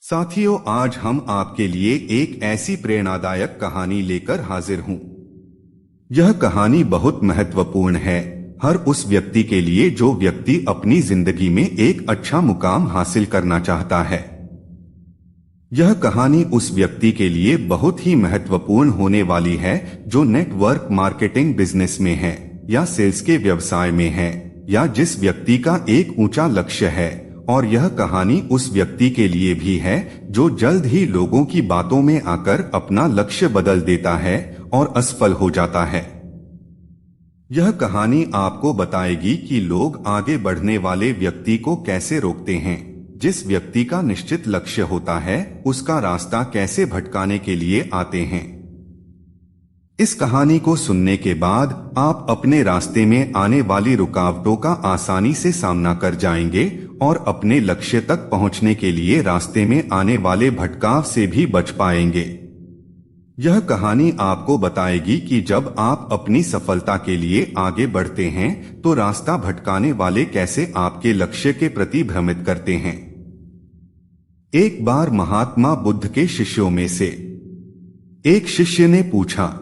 साथियों, आज हम आपके लिए एक ऐसी प्रेरणादायक कहानी लेकर हाजिर हूं। यह कहानी बहुत महत्वपूर्ण है हर उस व्यक्ति के लिए जो व्यक्ति अपनी जिंदगी में एक अच्छा मुकाम हासिल करना चाहता है। यह कहानी उस व्यक्ति के लिए बहुत ही महत्वपूर्ण होने वाली है जो नेटवर्क मार्केटिंग बिजनेस में है या सेल्स के व्यवसाय में है या जिस व्यक्ति का एक ऊंचा लक्ष्य है। और यह कहानी उस व्यक्ति के लिए भी है जो जल्द ही लोगों की बातों में आकर अपना लक्ष्य बदल देता है और असफल हो जाता है। यह कहानी आपको बताएगी कि लोग आगे बढ़ने वाले व्यक्ति को कैसे रोकते हैं, जिस व्यक्ति का निश्चित लक्ष्य होता है उसका रास्ता कैसे भटकाने के लिए आते हैं। इस कहानी को सुनने के बाद आप अपने रास्ते में आने वाली रुकावटों का आसानी से सामना कर जाएंगे और अपने लक्ष्य तक पहुंचने के लिए रास्ते में आने वाले भटकाव से भी बच पाएंगे। यह कहानी आपको बताएगी कि जब आप अपनी सफलता के लिए आगे बढ़ते हैं तो रास्ता भटकाने वाले कैसे आपके लक्ष्य के प्रति भ्रमित करते हैं। एक बार महात्मा बुद्ध के शिष्यों में से एक शिष्य ने पूछा,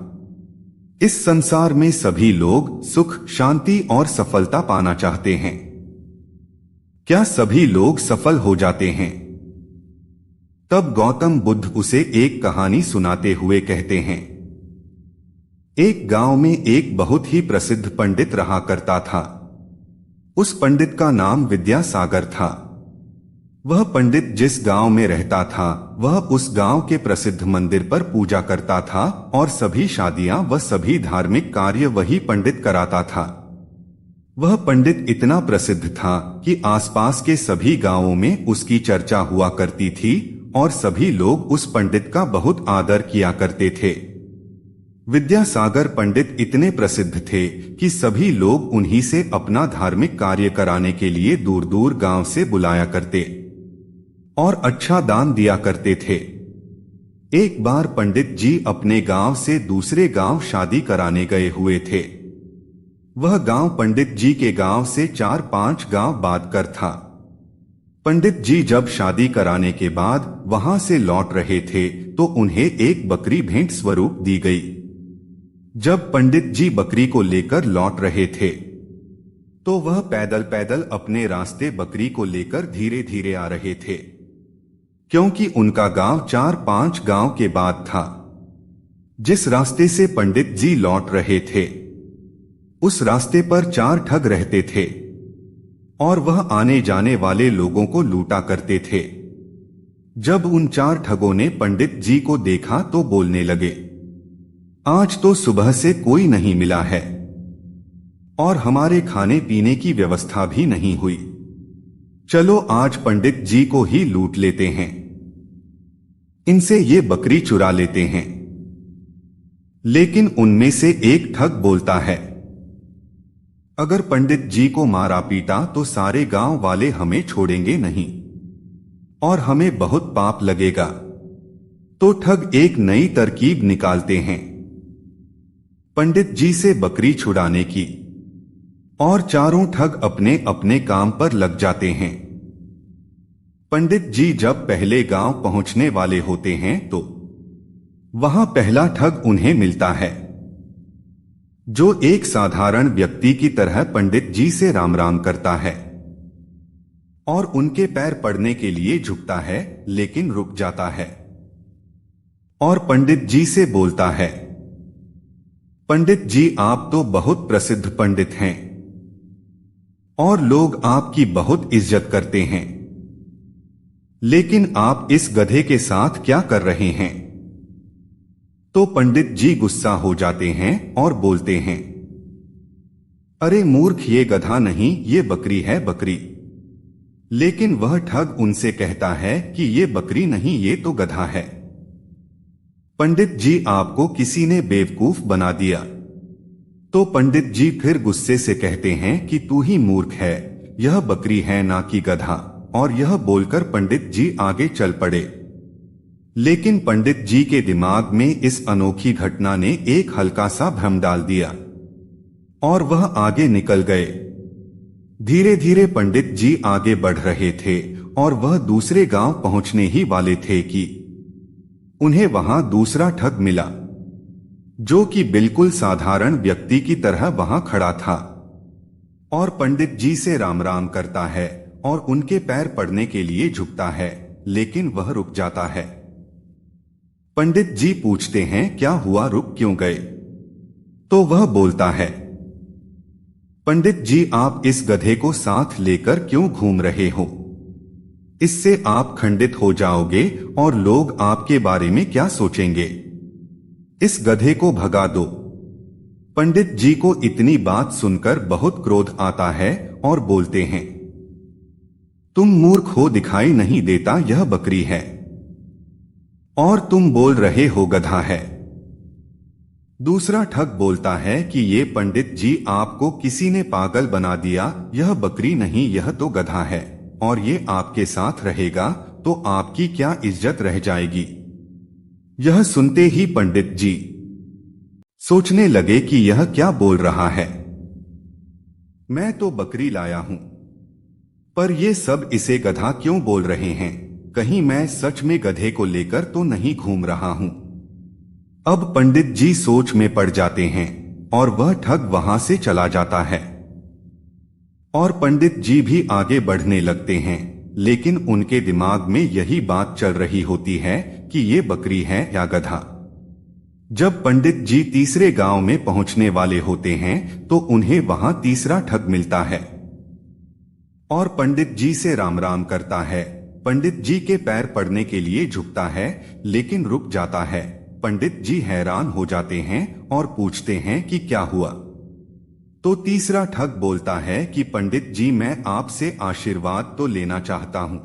इस संसार में सभी लोग सुख, शांति और सफलता पाना चाहते हैं। क्या सभी लोग सफल हो जाते हैं? तब गौतम बुद्ध उसे एक कहानी सुनाते हुए कहते हैं, एक गांव में एक बहुत ही प्रसिद्ध पंडित रहा करता था। उस पंडित का नाम विद्यासागर था। वह पंडित जिस गांव में रहता था वह उस गांव के प्रसिद्ध मंदिर पर पूजा करता था और सभी शादियां व सभी धार्मिक कार्य वही पंडित कराता था। वह पंडित इतना प्रसिद्ध था कि आसपास के सभी गांवों में उसकी चर्चा हुआ करती थी और सभी लोग उस पंडित का बहुत आदर किया करते थे। विद्यासागर पंडित इतने प्रसिद्ध थे कि सभी लोग उन्हीं से अपना धार्मिक कार्य कराने के लिए दूर दूर गांव से बुलाया करते और अच्छा दान दिया करते थे। एक बार पंडित जी अपने गांव से दूसरे गांव शादी कराने गए हुए थे। वह गांव पंडित जी के गांव से 4-5 गांव बाद कर था। पंडित जी जब शादी कराने के बाद वहां से लौट रहे थे तो उन्हें एक बकरी भेंट स्वरूप दी गई। जब पंडित जी बकरी को लेकर लौट रहे थे तो वह पैदल पैदल अपने रास्ते बकरी को लेकर धीरे धीरे आ रहे थे, क्योंकि उनका गांव 4-5 गांव के बाद था। जिस रास्ते से पंडित जी लौट रहे थे उस रास्ते पर 4 ठग रहते थे और वह आने जाने वाले लोगों को लूटा करते थे। जब उन 4 ठगों ने पंडित जी को देखा तो बोलने लगे, आज तो सुबह से कोई नहीं मिला है और हमारे खाने पीने की व्यवस्था भी नहीं हुई। चलो आज पंडित जी को ही लूट लेते हैं, इनसे ये बकरी चुरा लेते हैं। लेकिन उनमें से एक ठग बोलता है, अगर पंडित जी को मारा पीटा तो सारे गांव वाले हमें छोड़ेंगे नहीं और हमें बहुत पाप लगेगा। तो ठग एक नई तरकीब निकालते हैं पंडित जी से बकरी छुड़ाने की और चारों ठग अपने अपने काम पर लग जाते हैं। पंडित जी जब पहले गांव पहुंचने वाले होते हैं तो वहां पहला ठग उन्हें मिलता है, जो एक साधारण व्यक्ति की तरह पंडित जी से राम राम करता है और उनके पैर पड़ने के लिए झुकता है, लेकिन रुक जाता है और पंडित जी से बोलता है, पंडित जी आप तो बहुत प्रसिद्ध पंडित हैं और लोग आपकी बहुत इज्जत करते हैं, लेकिन आप इस गधे के साथ क्या कर रहे हैं? तो पंडित जी गुस्सा हो जाते हैं और बोलते हैं, अरे मूर्ख, ये गधा नहीं, ये बकरी है, बकरी। लेकिन वह ठग उनसे कहता है कि ये बकरी नहीं, ये तो गधा है। पंडित जी आपको किसी ने बेवकूफ बना दिया। तो पंडित जी फिर गुस्से से कहते हैं कि तू ही मूर्ख है, यह बकरी है ना कि गधा। और यह बोलकर पंडित जी आगे चल पड़े। लेकिन पंडित जी के दिमाग में इस अनोखी घटना ने एक हल्का सा भ्रम डाल दिया और वह आगे निकल गए। धीरे धीरे पंडित जी आगे बढ़ रहे थे और वह दूसरे गांव पहुंचने ही वाले थे कि उन्हें वहां दूसरा ठग मिला, जो कि बिल्कुल साधारण व्यक्ति की तरह वहां खड़ा था और पंडित जी से राम राम करता है और उनके पैर पड़ने के लिए झुकता है, लेकिन वह रुक जाता है। पंडित जी पूछते हैं, क्या हुआ, रुक क्यों गए? तो वह बोलता है, पंडित जी, आप इस गधे को साथ लेकर क्यों घूम रहे हो? इससे आप खंडित हो जाओगे और लोग आपके बारे में क्या सोचेंगे? इस गधे को भगा दो। पंडित जी को इतनी बात सुनकर बहुत क्रोध आता है और बोलते हैं, तुम मूर्ख हो, दिखाई नहीं देता यह बकरी है और तुम बोल रहे हो गधा है। दूसरा ठग बोलता है कि ये पंडित जी, आपको किसी ने पागल बना दिया, यह बकरी नहीं, यह तो गधा है और ये आपके साथ रहेगा तो आपकी क्या इज्जत रह जाएगी। यह सुनते ही पंडित जी सोचने लगे कि यह क्या बोल रहा है, मैं तो बकरी लाया हूं, पर ये सब इसे गधा क्यों बोल रहे हैं? कहीं मैं सच में गधे को लेकर तो नहीं घूम रहा हूं। अब पंडित जी सोच में पड़ जाते हैं और वह ठग वहां से चला जाता है और पंडित जी भी आगे बढ़ने लगते हैं, लेकिन उनके दिमाग में यही बात चल रही होती है कि ये बकरी है या गधा। जब पंडित जी तीसरे गांव में पहुंचने वाले होते हैं तो उन्हें वहां तीसरा ठग मिलता है और पंडित जी से राम राम करता है। पंडित जी के पैर पड़ने के लिए झुकता है, लेकिन रुक जाता है। पंडित जी हैरान हो जाते हैं और पूछते हैं कि क्या हुआ? तो तीसरा ठग बोलता है कि पंडित जी, मैं आपसे आशीर्वाद तो लेना चाहता हूं,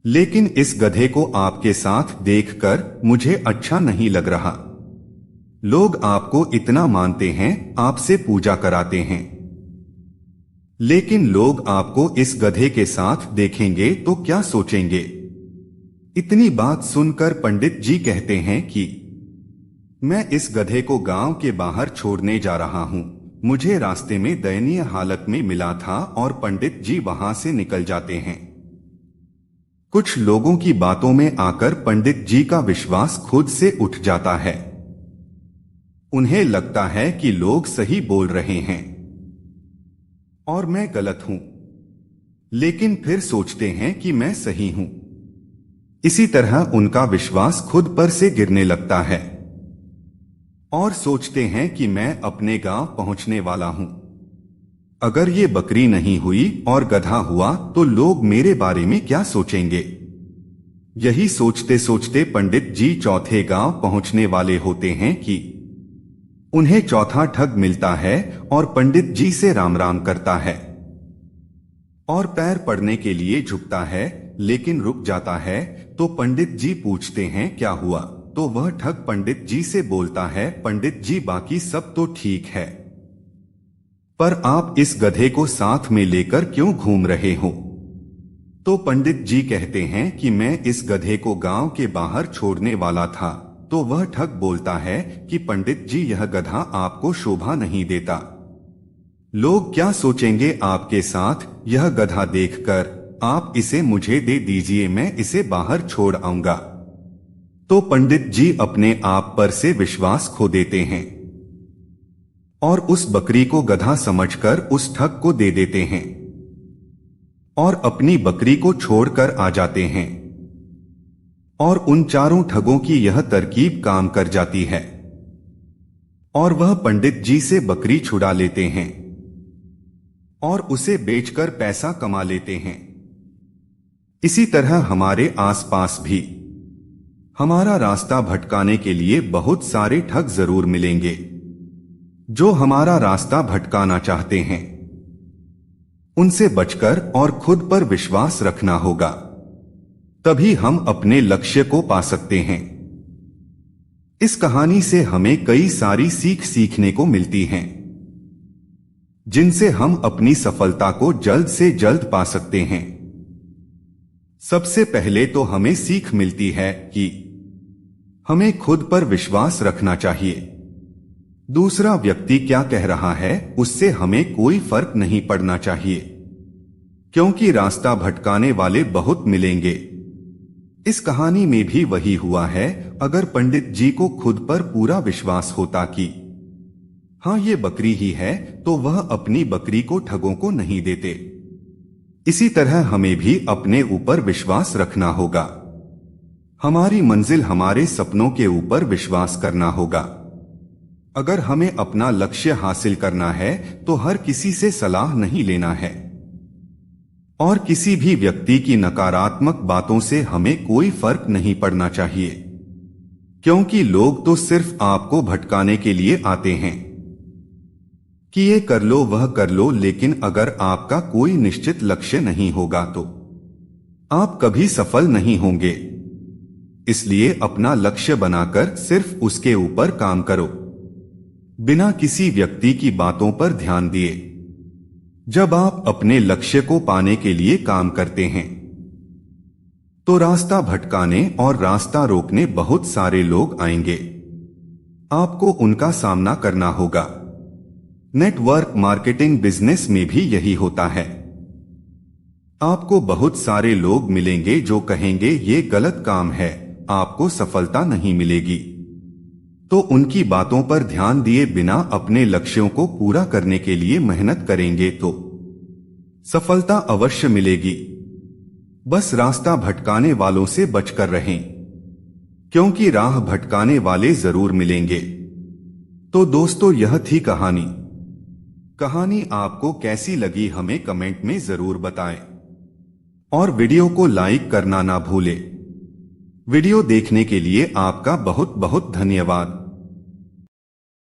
लेकिन इस गधे को आपके साथ देखकर मुझे अच्छा नहीं लग रहा। लोग आपको इतना मानते हैं, आपसे पूजा कराते हैं, लेकिन लोग आपको इस गधे के साथ देखेंगे तो क्या सोचेंगे? इतनी बात सुनकर पंडित जी कहते हैं कि मैं इस गधे को गांव के बाहर छोड़ने जा रहा हूं। मुझे रास्ते में दयनीय हालत में मिला था और पंडित जी वहां से निकल जाते हैं। कुछ लोगों की बातों में आकर पंडित जी का विश्वास खुद से उठ जाता है। उन्हें लगता है कि लोग सही बोल रहे हैं और मैं गलत हूं, लेकिन फिर सोचते हैं कि मैं सही हूं। इसी तरह उनका विश्वास खुद पर से गिरने लगता है और सोचते हैं कि मैं अपने गांव पहुंचने वाला हूं। अगर ये बकरी नहीं हुई और गधा हुआ तो लोग मेरे बारे में क्या सोचेंगे? यही सोचते सोचते पंडित जी चौथे गांव पहुंचने वाले होते हैं कि उन्हें चौथा ठग मिलता है और पंडित जी से राम राम करता है और पैर पड़ने के लिए झुकता है, लेकिन रुक जाता है। तो पंडित जी पूछते हैं, क्या हुआ? तो वह ठग पंडित जी से बोलता है, पंडित जी, बाकी सब तो ठीक है, पर आप इस गधे को साथ में लेकर क्यों घूम रहे हो? तो पंडित जी कहते हैं कि मैं इस गधे को गांव के बाहर छोड़ने वाला था। तो वह ठग बोलता है कि पंडित जी, यह गधा आपको शोभा नहीं देता। लोग क्या सोचेंगे आपके साथ? यह गधा देखकर आप इसे मुझे दे दीजिए, मैं इसे बाहर छोड़ आऊंगा। तो पंडित जी अपने आप पर से विश्वास खो देते हैं और उस बकरी को गधा समझकर उस ठग को दे देते हैं और अपनी बकरी को छोड़कर आ जाते हैं और उन चारों ठगों की यह तरकीब काम कर जाती है और वह पंडित जी से बकरी छुड़ा लेते हैं और उसे बेचकर पैसा कमा लेते हैं। इसी तरह हमारे आसपास भी हमारा रास्ता भटकाने के लिए बहुत सारे ठग जरूर मिलेंगे जो हमारा रास्ता भटकाना चाहते हैं। उनसे बचकर और खुद पर विश्वास रखना होगा, तभी हम अपने लक्ष्य को पा सकते हैं। इस कहानी से हमें कई सारी सीख सीखने को मिलती हैं, जिनसे हम अपनी सफलता को जल्द से जल्द पा सकते हैं। सबसे पहले तो हमें सीख मिलती है कि हमें खुद पर विश्वास रखना चाहिए। दूसरा व्यक्ति क्या कह रहा है उससे हमें कोई फर्क नहीं पड़ना चाहिए। क्योंकि रास्ता भटकाने वाले बहुत मिलेंगे। इस कहानी में भी वही हुआ है। अगर पंडित जी को खुद पर पूरा विश्वास होता कि हाँ ये बकरी ही है, तो वह अपनी बकरी को ठगों को नहीं देते। इसी तरह हमें भी अपने ऊपर विश्वास रखना होगा। हमारी मंजिल हमारे सपनों के ऊपर विश्वास करना होगा। अगर हमें अपना लक्ष्य हासिल करना है तो हर किसी से सलाह नहीं लेना है, और किसी भी व्यक्ति की नकारात्मक बातों से हमें कोई फर्क नहीं पड़ना चाहिए, क्योंकि लोग तो सिर्फ आपको भटकाने के लिए आते हैं कि ये कर लो वह कर लो, लेकिन अगर आपका कोई निश्चित लक्ष्य नहीं होगा तो आप कभी सफल नहीं होंगे। इसलिए अपना लक्ष्य बनाकर सिर्फ उसके ऊपर काम करो, बिना किसी व्यक्ति की बातों पर ध्यान दिए। जब आप अपने लक्ष्य को पाने के लिए काम करते हैं तो रास्ता भटकाने और रास्ता रोकने बहुत सारे लोग आएंगे। आपको उनका सामना करना होगा। नेटवर्क मार्केटिंग बिजनेस में भी यही होता है। आपको बहुत सारे लोग मिलेंगे जो कहेंगे ये गलत काम है, आपको सफलता नहीं मिलेगी। तो उनकी बातों पर ध्यान दिए बिना अपने लक्ष्यों को पूरा करने के लिए मेहनत करेंगे तो सफलता अवश्य मिलेगी। बस रास्ता भटकाने वालों से बचकर रहें, क्योंकि राह भटकाने वाले जरूर मिलेंगे। तो दोस्तों, यह थी कहानी आपको कैसी लगी हमें कमेंट में जरूर बताएं, और वीडियो को लाइक करना ना भूलें। वीडियो देखने के लिए आपका बहुत बहुत धन्यवाद।